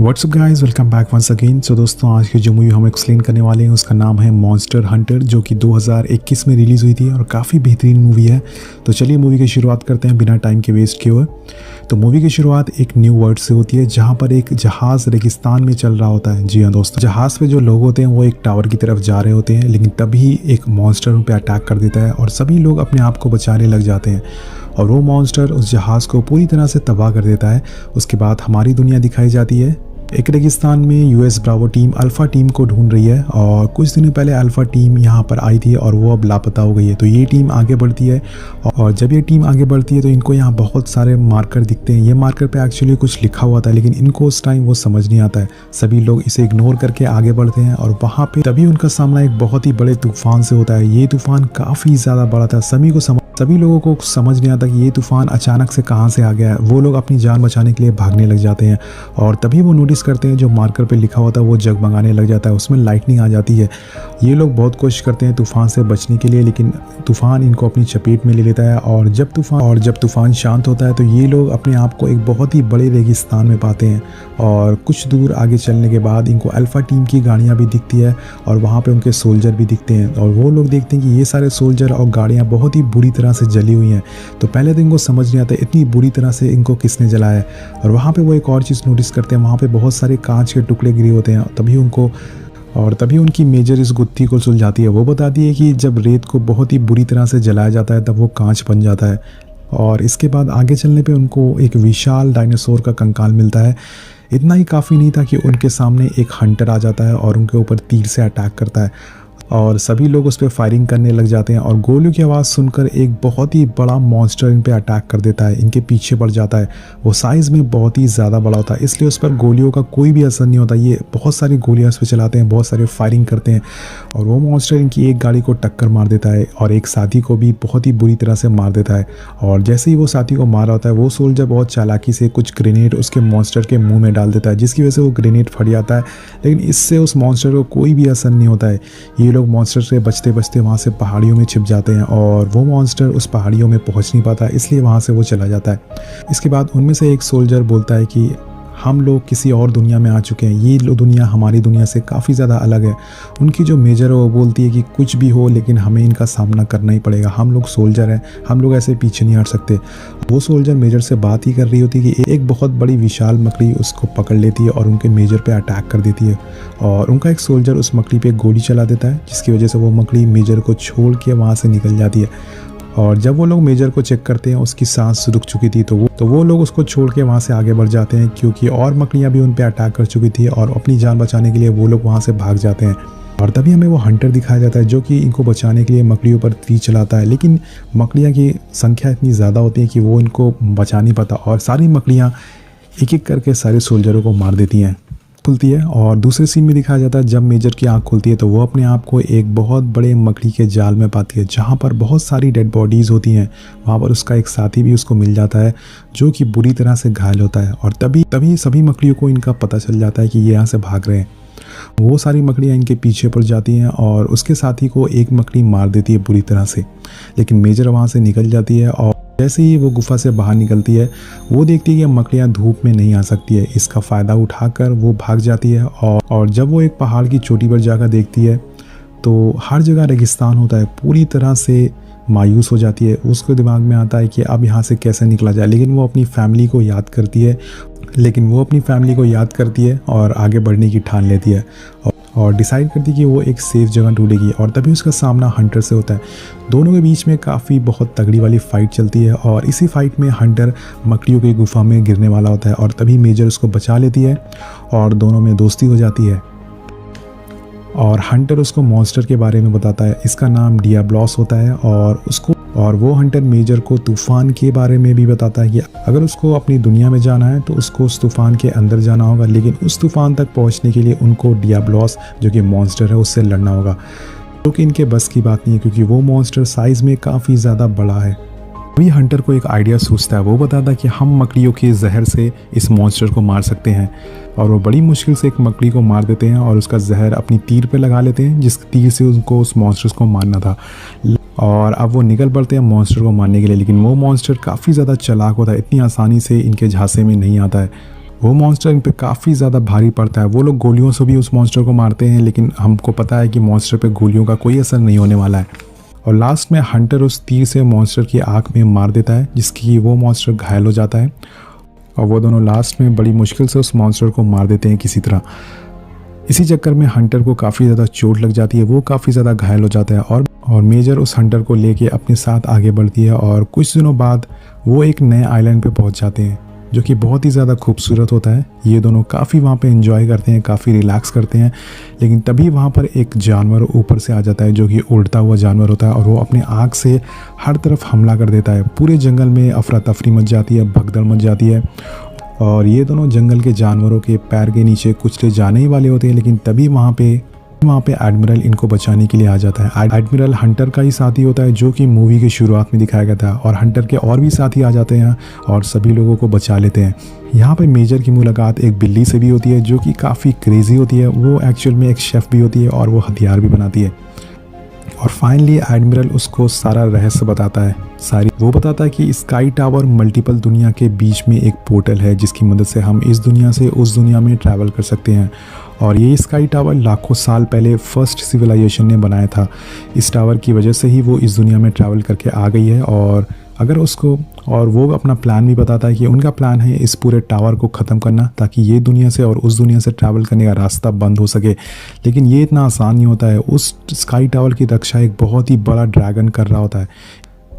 WhatsApp guys, welcome back once again. So दोस्तों, आज की जो मूवी हम एक्सप्लेन करने वाले हैं उसका नाम है मॉन्स्टर हंटर, जो कि 2021 में रिलीज़ हुई थी और काफ़ी बेहतरीन मूवी है। तो चलिए मूवी की शुरुआत करते हैं बिना टाइम के वेस्ट किए हुए। तो मूवी की शुरुआत एक न्यू वर्ल्ड से होती है जहाँ पर एक जहाज़ रेगिस्तान में चल रहा होता है। जी हाँ दोस्तों, जहाज़ पे जो लोग होते हैं वो एक टावर की तरफ जा रहे होते हैं, लेकिन तभी एक मॉन्स्टर उन पर अटैक कर देता है और सभी लोग अपने आप को बचाने लग जाते हैं और वो मॉन्स्टर उस जहाज़ को पूरी तरह से तबाह कर देता है। उसके बाद हमारी दुनिया दिखाई जाती है। एक रेगिस्तान में US Bravo team alpha team को ढूंढ रही है और कुछ दिनों पहले अल्फ़ा टीम यहाँ पर आई थी और वो अब लापता हो गई है। तो ये टीम आगे बढ़ती है और जब ये टीम आगे बढ़ती है तो इनको यहाँ बहुत सारे मार्कर दिखते हैं। ये मार्कर पे एक्चुअली कुछ लिखा हुआ था, लेकिन इनको उस टाइम वो समझ नहीं आता है। सभी लोग इसे इग्नोर करके आगे बढ़ते हैं और वहाँ पे तभी उनका सामना एक बहुत ही बड़े तूफान से होता है। ये तूफान काफ़ी ज़्यादा बड़ा था। सभी लोगों को समझ नहीं आता कि ये तूफान अचानक से कहाँ से आ गया है। वो लोग अपनी जान बचाने के लिए भागने लग जाते हैं और तभी वो नोटिस करते हैं जो मार्कर पे लिखा होता है वो जगमगाने लग जाता है, उसमें लाइटनिंग आ जाती है। ये लोग बहुत कोशिश करते हैं तूफान से बचने के लिए, लेकिन तूफान इनको अपनी चपेट में ले लेता है और जब तूफान शांत होता है तो ये लोग अपने आप को एक बहुत ही बड़े रेगिस्तान में पाते हैं। और कुछ दूर आगे चलने के बाद इनको अल्फ़ा टीम की गाड़ियाँ भी दिखती है और वहाँ पे उनके सोल्जर भी दिखते हैं और वो लोग देखते हैं कि ये सारे सोल्जर और गाड़ियाँ बहुत ही बुरी तरह से जली हुई हैं। तो पहले तो इनको समझ नहीं आता इतनी बुरी तरह से इनको किसने जलाया है। और वहाँ पे वो एक और चीज़ नोटिस करते हैं, वहाँ पे बहुत सारे कांच के टुकड़े गिरे होते हैं। तभी उनकी मेजर इस गुत्थी को सुलझाती है। वो बताती है कि जब रेत को बहुत ही बुरी तरह से जलाया जाता है तब वो कांच बन जाता है। और इसके बाद आगे चलने पे उनको एक विशाल डायनासोर का कंकाल मिलता है। इतना ही काफ़ी नहीं था कि उनके सामने एक हंटर आ जाता है और उनके ऊपर तीर से अटैक करता है और सभी लोग उस पर फायरिंग करने लग जाते हैं और गोलियों की आवाज़ सुनकर एक बहुत ही बड़ा मॉन्स्टर इन पे अटैक कर देता है, इनके पीछे पड़ जाता है। वो साइज़ में बहुत ही ज़्यादा बड़ा होता है, इसलिए उस पर गोलियों का कोई भी असर नहीं होता। ये बहुत सारी गोलियां उस पर चलाते हैं, बहुत सारे फायरिंग करते हैं और वो मॉन्स्टर इनकी एक गाड़ी को टक्कर मार देता है और एक साथी को भी बहुत ही बुरी तरह से मार देता है। और जैसे ही वो साथी को मार होता है वो सोल्जर बहुत चालाकी से कुछ ग्रेनेड उसके मॉन्स्टर के मुँह में डाल देता है, जिसकी वजह से वो ग्रेनेड फट जाता है, लेकिन इससे उस मॉन्स्टर को कोई भी असर नहीं होता है। ये मॉन्स्टर से बचते बचते वहाँ से पहाड़ियों में छिप जाते हैं और वो मॉन्स्टर उस पहाड़ियों में पहुँच नहीं पाता, इसलिए वहाँ से वो चला जाता है। इसके बाद उनमें से एक सोल्जर बोलता है कि हम लोग किसी और दुनिया में आ चुके हैं, ये दुनिया हमारी दुनिया से काफ़ी ज़्यादा अलग है। उनकी जो मेजर है वो बोलती है कि कुछ भी हो लेकिन हमें इनका सामना करना ही पड़ेगा, हम लोग सोल्जर हैं, हम लोग ऐसे पीछे नहीं हट सकते। वो सोल्जर मेजर से बात ही कर रही होती है कि एक बहुत बड़ी विशाल मकड़ी उसको पकड़ लेती है और उनके मेजर पे अटैक कर देती है और उनका एक सोल्जर उस मकड़ी पे गोली चला देता है, जिसकी वजह से वो मकड़ी मेजर को छोड़ के वहाँ से निकल जाती है। और जब वो लोग मेजर को चेक करते हैं उसकी सांस रुक चुकी थी, तो वो लोग उसको छोड़ के वहाँ से आगे बढ़ जाते हैं, क्योंकि और मकड़ियाँ भी उन पे अटैक कर चुकी थी और अपनी जान बचाने के लिए वो लोग वहाँ से भाग जाते हैं। और तभी हमें वो हंटर दिखाया जाता है जो कि इनको बचाने के लिए मकड़ियों पर तीर चलाता है, लेकिन मकड़ियाँ की संख्या इतनी ज़्यादा होती है कि वो इनको बचा नहीं पाता और सारी मकड़ियाँ एक एक करके सारे सोल्जरों को मार देती हैं। खुलती है और दूसरे सीन में दिखाया जाता है जब मेजर की आंख खुलती है तो वो अपने आप को एक बहुत बड़े मकड़ी के जाल में पाती है जहाँ पर बहुत सारी डेड बॉडीज़ होती हैं। वहाँ पर उसका एक साथी भी उसको मिल जाता है जो कि बुरी तरह से घायल होता है और तभी सभी मकड़ियों को इनका पता चल जाता है कि ये यहाँ से भाग रहे हैं। वो सारी मकड़ियाँ इनके पीछे पड़ जाती हैं और उसके साथी को एक मकड़ी मार देती है बुरी तरह से, लेकिन मेजर वहाँ से निकल जाती है और जैसे ही वो गुफा से बाहर निकलती है वो देखती है कि मकड़ियाँ धूप में नहीं आ सकती है। इसका फ़ायदा उठाकर वो भाग जाती है और जब वो एक पहाड़ की चोटी पर जाकर देखती है तो हर जगह रेगिस्तान होता है। पूरी तरह से मायूस हो जाती है। उसके दिमाग में आता है कि अब यहाँ से कैसे निकला जाए, लेकिन वो अपनी फैमिली को याद करती है और आगे बढ़ने की ठान लेती है और डिसाइड करती है कि वो एक सेफ़ जगह ढूंढेगी। और तभी उसका सामना हंटर से होता है। दोनों के बीच में काफ़ी बहुत तगड़ी वाली फ़ाइट चलती है और इसी फाइट में हंटर मकड़ियों की गुफा में गिरने वाला होता है और तभी मेजर उसको बचा लेती है और दोनों में दोस्ती हो जाती है। और हंटर उसको मॉन्स्टर के बारे में बताता है, इसका नाम डियाब्लॉस होता है और वो हंटर मेजर को तूफ़ान के बारे में भी बताता है कि अगर उसको अपनी दुनिया में जाना है तो उसको उस तूफ़ान के अंदर जाना होगा, लेकिन उस तूफ़ान तक पहुंचने के लिए उनको डियाब्लॉस जो कि मॉन्स्टर है उससे लड़ना होगा, जो कि इनके बस की बात नहीं है क्योंकि वो मॉन्स्टर साइज़ में काफ़ी ज़्यादा बड़ा है। अभी हंटर को एक आइडिया सूझता है। वो बताता है कि हम मकड़ियों के जहर से इस मॉन्स्टर को मार सकते हैं और वो बड़ी मुश्किल से एक मकड़ी को मार देते हैं और उसका जहर अपनी तीर पे लगा लेते हैं, जिस तीर से उनको उस मॉन्स्टर को मारना था। और अब वो निकल पड़ते हैं मॉन्स्टर को मारने के लिए, लेकिन वो मॉन्स्टर काफ़ी ज़्यादा चालाक होता है, इतनी आसानी से इनके झांसे में नहीं आता है। वो मॉन्स्टर इन पे काफ़ी ज़्यादा भारी पड़ता है। वो लोग गोलियों से भी उस मॉन्स्टर को मारते हैं, लेकिन हमको पता है कि मॉन्स्टर पे गोलियों का कोई असर नहीं होने वाला है। और लास्ट में हंटर उस तीर से मॉन्स्टर की आँख में मार देता है, जिसकी वो मॉन्स्टर घायल हो जाता है। और वो दोनों लास्ट में बड़ी मुश्किल से उस मॉन्स्टर को मार देते हैं किसी तरह। इसी चक्कर में हंटर को काफ़ी ज़्यादा चोट लग जाती है, वो काफ़ी ज़्यादा घायल हो जाता है। और मेजर उस हंटर को लेके अपने साथ आगे बढ़ती है और कुछ दिनों बाद वो एक नए आइलैंड पे पहुंच जाते हैं, जो कि बहुत ही ज़्यादा खूबसूरत होता है। ये दोनों काफ़ी वहाँ पे एंजॉय करते हैं, काफ़ी रिलैक्स करते हैं। लेकिन तभी वहाँ पर एक जानवर ऊपर से आ जाता है, जो कि उड़ता हुआ जानवर होता है, और वो अपने आँख से हर तरफ हमला कर देता है। पूरे जंगल में अफरा तफरी मच जाती है, भगदड़ मच जाती है। और ये दोनों जंगल के जानवरों के पैर के नीचे कुचले जाने ही वाले होते हैं, लेकिन तभी वहाँ पे एडमिरल इनको बचाने के लिए आ जाता है। एडमिरल हंटर का ही साथी होता है, जो कि मूवी की शुरुआत में दिखाया गया था। और हंटर के और भी साथी आ जाते हैं और सभी लोगों को बचा लेते हैं। यहाँ पे मेजर की मुलाकात एक बिल्ली से भी होती है, जो कि काफ़ी क्रेजी होती है। वो एक्चुअल में एक शेफ़ भी होती है और वो हथियार भी बनाती है। और फाइनली एडमिरल उसको सारा रहस्य बताता है। वो बताता है कि स्काई टावर मल्टीपल दुनिया के बीच में एक पोर्टल है, जिसकी मदद से हम इस दुनिया से उस दुनिया में ट्रैवल कर सकते हैं। और ये स्काई टावर लाखों साल पहले फर्स्ट सिविलाइजेशन ने बनाया था। इस टावर की वजह से ही वो इस दुनिया में ट्रैवल करके आ गई है। और वो अपना प्लान भी बताता है कि उनका प्लान है इस पूरे टावर को ख़त्म करना, ताकि ये दुनिया से और उस दुनिया से ट्रैवल करने का रास्ता बंद हो सके। लेकिन ये इतना आसान नहीं होता है। उस स्काई टावर की रक्षा एक बहुत ही बड़ा ड्रैगन कर रहा होता है।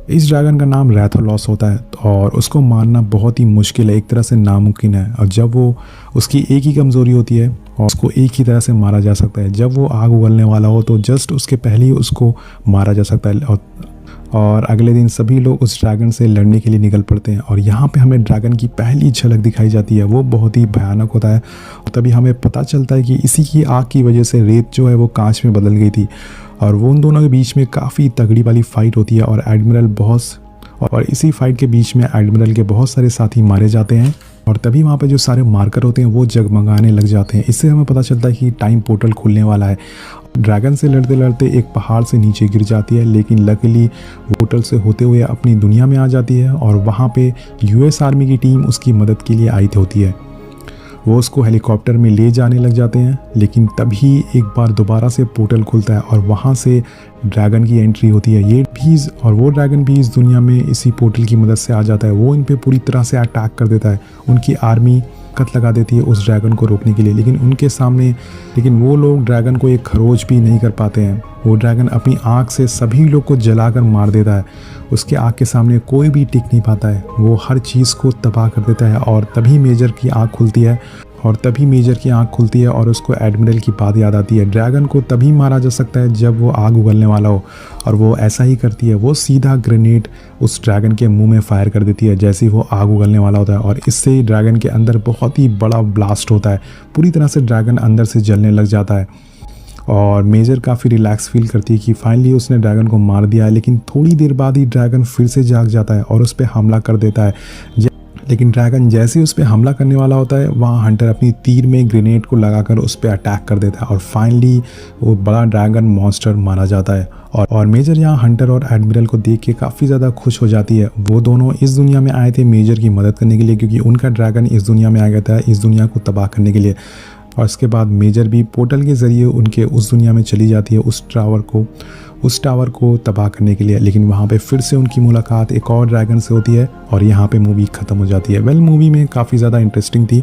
इस ड्रैगन का नाम रैथोलॉस होता है और उसको मारना बहुत ही मुश्किल है, एक तरह से नामुमकिन है। और जब वो उसकी एक ही कमज़ोरी होती है और उसको एक ही तरह से मारा जा सकता है, जब वो आग उगलने वाला हो तो जस्ट उसके पहले ही उसको मारा जा सकता है। और अगले दिन सभी लोग उस ड्रैगन से लड़ने के लिए निकल पड़ते हैं। और यहाँ पे हमें ड्रैगन की पहली झलक दिखाई जाती है। वो बहुत ही भयानक होता है। तभी हमें पता चलता है कि इसी की आग की वजह से रेत जो है वो कांच में बदल गई थी। और वो उन दोनों के बीच में काफ़ी तगड़ी वाली फाइट होती है। और इसी फाइट के बीच में एडमिरल के बहुत सारे साथी मारे जाते हैं। और तभी वहाँ पे जो सारे मार्कर होते हैं वो जगमगाने लग जाते हैं। इससे हमें पता चलता है कि टाइम पोर्टल खुलने वाला है। ड्रैगन से लड़ते लड़ते एक पहाड़ से नीचे गिर जाती है, लेकिन लकीली पोर्टल से होते हुए अपनी दुनिया में आ जाती है। और वहाँ पे यूएस आर्मी की टीम उसकी मदद के लिए आई होती है। वो उसको हेलीकॉप्टर में ले जाने लग जाते हैं, लेकिन तभी एक बार दोबारा से पोर्टल खुलता है और वहाँ से ड्रैगन की एंट्री होती है। वो ड्रैगन भी इस दुनिया में इसी पोर्टल की मदद से आ जाता है। वो इन पे पूरी तरह से अटैक कर देता है। उनकी आर्मी कत लगा देती है उस ड्रैगन को रोकने के लिए, लेकिन वो लोग ड्रैगन को एक खरोच भी नहीं कर पाते हैं। वो ड्रैगन अपनी आँख से सभी लोग को जलाकर मार देता है। उसके आँख के सामने कोई भी टिक नहीं पाता है। वो हर चीज़ को तबाह कर देता है। और तभी मेजर की आँख खुलती है और उसको एडमिरल की बात याद आती है। ड्रैगन को तभी मारा जा सकता है जब वो आग उगलने वाला हो, और वो ऐसा ही करती है। वो सीधा ग्रेनेड उस ड्रैगन के मुंह में फायर कर देती है जैसे ही वो आग उगलने वाला होता है। और इससे ड्रैगन के अंदर बहुत ही बड़ा ब्लास्ट होता है। पूरी तरह से ड्रैगन अंदर से जलने लग जाता है। और मेजर काफ़ी रिलैक्स फील करती है कि फाइनली उसने ड्रैगन को मार दिया है। लेकिन थोड़ी देर बाद ही ड्रैगन फिर से जाग जाता है और उस पर हमला कर देता है। लेकिन ड्रैगन जैसे ही उस पर हमला करने वाला होता है, वहाँ हंटर अपनी तीर में ग्रेनेड को लगाकर उस पर अटैक कर देता है। और फाइनली वो बड़ा ड्रैगन मॉन्स्टर मारा जाता है। और मेजर यहाँ हंटर और एडमिरल को देख के काफ़ी ज़्यादा खुश हो जाती है। वो दोनों इस दुनिया में आए थे मेजर की मदद करने के लिए, क्योंकि उनका ड्रैगन इस दुनिया में आ गया था इस दुनिया को तबाह करने के लिए। और इसके बाद मेजर भी पोर्टल के ज़रिए उनके उस दुनिया में चली जाती है उस टावर को तबाह करने के लिए। लेकिन वहाँ पे फिर से उनकी मुलाकात एक और ड्रैगन से होती है और यहाँ पे मूवी ख़त्म हो जाती है। मूवी में काफ़ी ज़्यादा इंटरेस्टिंग थी।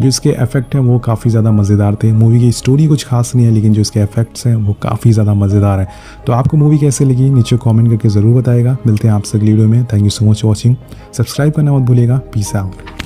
जो इसके इफेक्ट हैं वो काफ़ी ज़्यादा मज़ेदार थे। मूवी की स्टोरी कुछ खास नहीं है, लेकिन जो इसके इफेक्ट्स हैं वो काफ़ी ज़्यादा मज़ेदार है। तो आपको मूवी कैसे लगी नीचे कॉमेंट करके ज़रूर बताएगा। मिलते हैं आपसे अगली वीडियो में। Thank you so much watching. Subscribe करना मत भूलिएगा। Peace out.